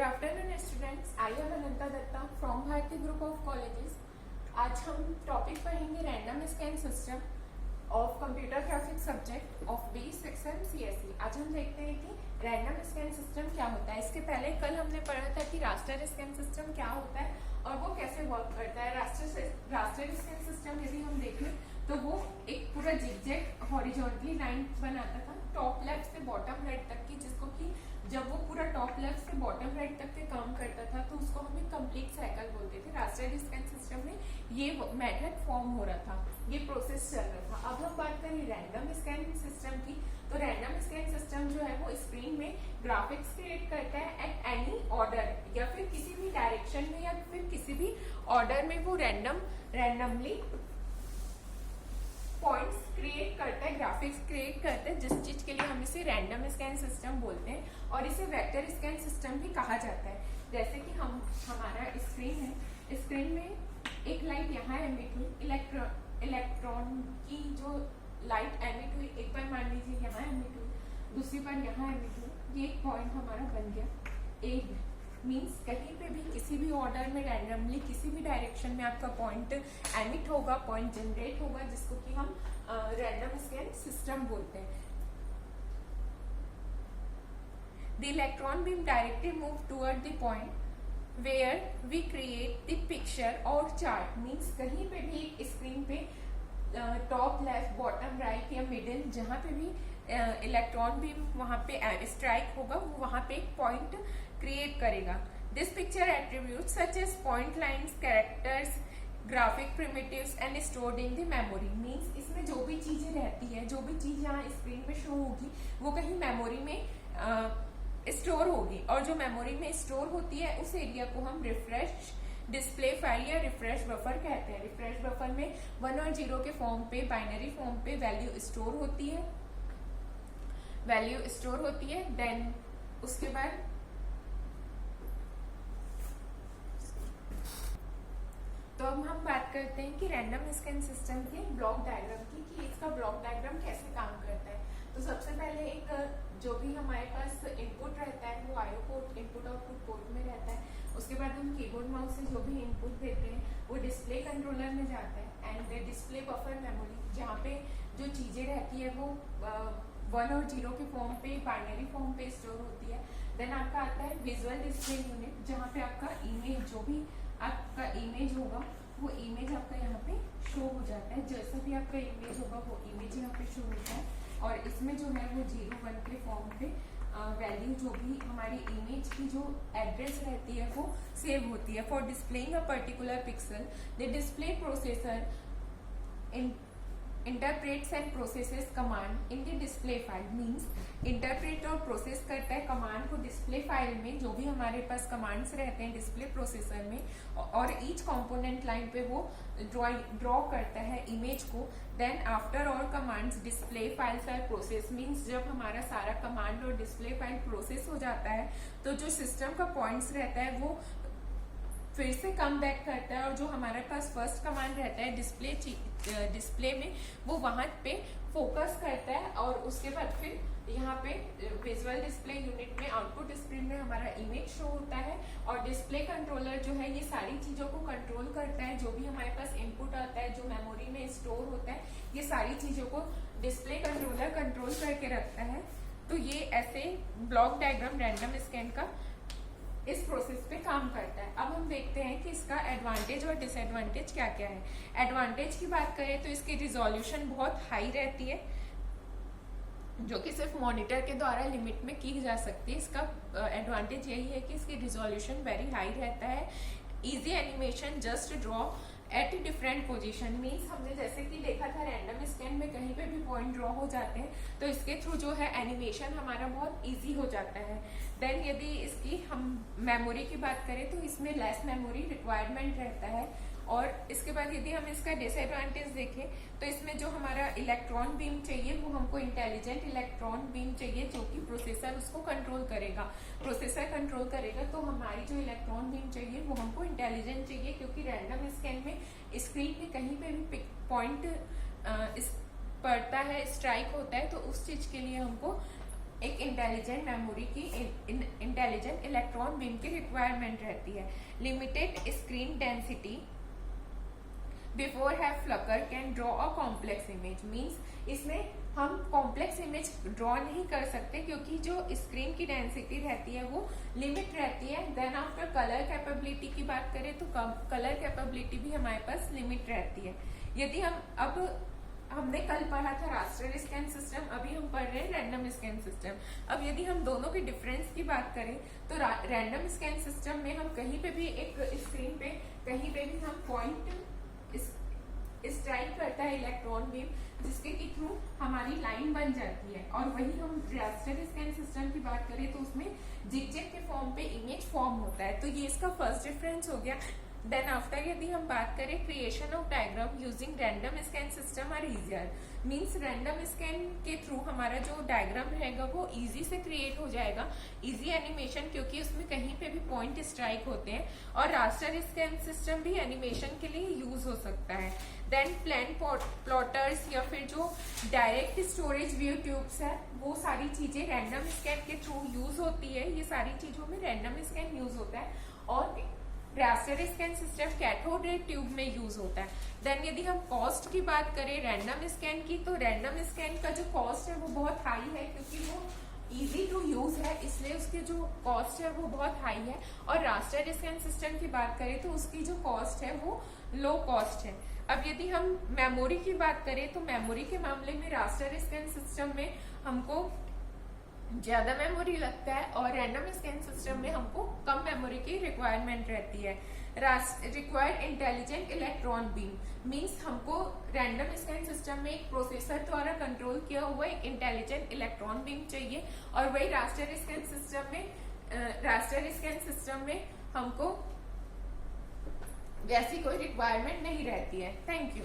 Good afternoon students, I am Ananta Datta from Bharati group of colleges. आज हम topic पढ़ेंगे random scan system of computer graphics subject of B section CSE. आज हम देखते हैं कि रैंडम स्कैन सिस्टम क्या होता है। इसके पहले कल हमने पढ़ा था कि रास्टर स्कैन सिस्टम क्या होता है और वो कैसे वर्क करता है। रास्टर स्कैन सिस्टम यदि हम देखें तो वो एक पूरा जिगजैग हॉरिजॉन्टली लाइन बनाता था टॉप लेफ्ट से बॉटम राइट तक की, जिसको कि जब वो पूरा टॉप लेफ्ट से बॉटम राइट तक के काम करता था तो उसको हम एक कंप्लीट साइकिल बोलते थे। रास्टर स्कैन सिस्टम में ये मेथड फॉर्म हो रहा था, ये प्रोसेस चल रहा था। अब हम बात करें रैंडम स्कैन सिस्टम की, तो रैंडम स्कैन सिस्टम जो है वो स्क्रीन में ग्राफिक्स क्रिएट करता है एट एनी ऑर्डर, या फिर किसी भी डायरेक्शन में या फिर किसी भी ऑर्डर में वो रैंडमली पॉइंट्स क्रिएट करता है, ग्राफिक्स क्रिएट करता है, जिस चीज के लिए हम इसे रैंडम स्कैन सिस्टम बोलते हैं और इसे वेक्टर स्कैन सिस्टम भी कहा जाता है। जैसे कि हमारा स्क्रीन है, स्क्रीन में एक लाइट यहाँ एमिट हुई, इलेक्ट्रॉन की जो लाइट एमिट हुई, एक बार मान लीजिए यहाँ एमिट हुई, दूसरी बार यहाँ एमिट हुई, ये एक पॉइंट हमारा बन गया ए। मीन्स कहीं पे भी किसी भी ऑर्डर में रैंडमली किसी भी डायरेक्शन में आपका पॉइंट एमिट होगा, पॉइंट जनरेट होगा, जिसको कि हम रैंडम स्कैन सिस्टम बोलते हैं। The electron beam directly move toward the point where we create the picture और चार्ट। मीन्स कहीं पे भी एक स्क्रीन पे टॉप लेफ्ट बॉटम राइट या मिडिल जहां पे भी इलेक्ट्रॉन बीम वहां पे स्ट्राइक होगा वो वहां पे एक पॉइंट क्रिएट करेगा। This picture attribute such as point lines, characters, graphic primitives and stored in the memory. Means इसमें जो भी चीजें रहती है, जो भी चीज यहाँ स्क्रीन पे शो होगी वो कहीं मेमोरी में स्टोर होगी, और जो मेमोरी में स्टोर होती है उस एरिया को हम रिफ्रेश डिस्प्ले फाइल या रिफ्रेश बफर कहते हैं। रिफ्रेश बफर में 1 और 0 के फॉर्म पे, बाइनरी फॉर्म पे वैल्यू स्टोर होती है, देन उसके बाद तो अब हम बात करते हैं कि रैंडम स्कैन सिस्टम के ब्लॉक डायग्राम की, कि इसका ब्लॉक डायग्राम कैसे काम करता है। तो सबसे पहले एक जो भी हमारे पास इनपुट रहता है वो IO port, input output port में रहता है। उसके बाद हम कीबोर्ड माउस से जो भी इनपुट देते हैं वो डिस्प्ले कंट्रोलर में जाता है एंड डिस्प्ले बफर मेमोरी, जहाँ पे जो चीजें रहती है वो 1 और 0 के फॉर्म पे, बाइनरी फॉर्म पे स्टोर होती है। देन आपका आता है विजुअल डिस्प्ले यूनिट, जहाँ पे आपका इमेज, जो भी आपका इमेज होगा वो इमेज आपका यहाँ पे शो हो जाता है। जैसा भी आपका इमेज होगा वो इमेज यहाँ पे शो होता है, और इसमें जो है वो 0-1 के फॉर्म पे वैल्यू, जो भी हमारी इमेज की जो एड्रेस रहती है वो सेव होती है। For displaying a particular pixel the display processor interprets and processes command in the display file. Means interpret और प्रोसेस करता है कमांड को डिस्प्ले फाइल में, जो भी हमारे पास कमांड्स रहते हैं डिस्प्ले प्रोसेसर में, और ईच कंपोनेंट लाइन पे वो ड्रॉ करता है इमेज को। Then after all commands display files are process. Means जब हमारा सारा कमांड और डिस्प्ले फाइल प्रोसेस हो जाता है तो जो सिस्टम का पॉइंट्स रहता है वो फिर से कम बैक करता है, और जो हमारे पास फर्स्ट कमांड रहता है डिस्प्ले में वो वहां पे फोकस करता है, और उसके बाद फिर यहाँ पे विजुअल डिस्प्ले यूनिट में आउटपुट स्क्रीन में हमारा इमेज शो होता है, और डिस्प्ले कंट्रोलर जो है ये सारी चीजों को कंट्रोल करता है। जो भी हमारे पास इनपुट आता है, जो मेमोरी में स्टोर होता है, ये सारी चीजों को डिस्प्ले कंट्रोलर कंट्रोल करके रखता है। तो ये ऐसे ब्लॉक डायग्राम रैंडम स्कैन का इस प्रोसेस पे काम करता है। अब हम देखते हैं कि इसका एडवांटेज और डिसएडवांटेज क्या क्या है। एडवांटेज की बात करें तो इसकी रिजोल्यूशन बहुत हाई रहती है, जो कि सिर्फ मॉनिटर के द्वारा लिमिट में की जा सकती है। इसका एडवांटेज यही है कि इसकी रिजोल्यूशन वेरी हाई रहता है। Easy animation, just draw at different position. Means हमने जैसे कि देखा था रैंडम स्कैन में कहीं पे भी पॉइंट ड्रॉ हो जाते हैं तो इसके थ्रू जो है एनिमेशन हमारा बहुत इजी हो जाता है। देन यदि इसकी हम मेमोरी की बात करें तो इसमें लेस मेमोरी रिक्वायरमेंट रहता है। और इसके बाद यदि हम इसका डिसएडवांटेज देखें तो इसमें जो हमारा इलेक्ट्रॉन बीम चाहिए वो हमको इंटेलिजेंट इलेक्ट्रॉन बीम चाहिए, जो कि प्रोसेसर उसको कंट्रोल करेगा। प्रोसेसर कंट्रोल करेगा तो हमारी जो इलेक्ट्रॉन बीम चाहिए वो हमको इंटेलिजेंट चाहिए, क्योंकि रैंडम स्कैन में स्क्रीन पे कहीं पे भी पॉइंट पड़ता है, स्ट्राइक होता है, तो उस चीज के लिए हमको एक इंटेलिजेंट मेमोरी की इंटेलिजेंट इंटेलिजेंट इलेक्ट्रॉन बीम की रिक्वायरमेंट रहती है। Limited screen density before have flicker can draw a complex image. Means इसमें हम कॉम्प्लेक्स इमेज ड्रॉ नहीं कर सकते क्योंकि जो स्क्रीन की डेंसिटी रहती है वो लिमिट रहती है। देन आफ्टर कलर कैपेबिलिटी की बात करें तो कलर कैपेबिलिटी भी हमारे पास लिमिट रहती है। यदि हम हमने कल पढ़ा था रास्टर स्कैन सिस्टम, अभी हम पढ़ रहे हैं रैंडम स्कैन सिस्टम। अब यदि हम दोनों के डिफरेंस की बात करें तो रैंडम स्कैन सिस्टम में हम कहीं पे भी एक स्क्रीन पे कहीं पे भी हम पॉइंट स्ट्राइक करता है इलेक्ट्रॉन बीम, जिसके के थ्रू हमारी लाइन बन जाती है। और वही हम रास्टर स्कैन सिस्टम की बात करें तो उसमें जिगजैग के फॉर्म पे इमेज फॉर्म होता है। तो ये इसका फर्स्ट डिफरेंस हो गया। देन आफ्टर यदि हम बात करें creation of diagram using random scan system are easier. Means random scan के थ्रू हमारा जो डायग्राम रहेगा वो इजी से क्रिएट हो जाएगा, इजी एनिमेशन, क्योंकि उसमें कहीं पे भी पॉइंट स्ट्राइक होते हैं। और रास्टर स्कैन सिस्टम भी एनिमेशन के लिए यूज हो सकता है। देन प्लान प्लॉटर्स या फिर जो डायरेक्ट स्टोरेज व्यू ट्यूब्स है वो सारी चीजें रैंडम स्कैन के थ्रू यूज होती है। ये सारी चीजों में रैंडम स्कैन यूज होता है। और raster scan system cathode ray tube में यूज होता है। देन यदि हम कॉस्ट की बात करें रैंडम स्कैन की, तो रैंडम स्कैन का जो कॉस्ट है वो बहुत हाई है क्योंकि वो इजी टू यूज है, इसलिए उसके जो कॉस्ट है वो बहुत हाई है। और रास्टर स्कैन सिस्टम की बात करें तो उसकी जो कॉस्ट है वो लो कॉस्ट है। अब यदि हम मेमोरी की बात करें तो मेमोरी के मामले में रास्टर स्कैन सिस्टम में हमको ज्यादा मेमोरी लगता है और रैंडम स्कैन सिस्टम में हमको कम मेमोरी की रिक्वायरमेंट रहती है। Required intelligent electron beam means हमको रैंडम स्कैन सिस्टम में एक प्रोसेसर द्वारा कंट्रोल किया हुआ एक इंटेलिजेंट इलेक्ट्रॉन बीम चाहिए। और वही रास्टर स्कैन सिस्टम में हमको वैसी कोई रिक्वायरमेंट नहीं रहती है। Thank you.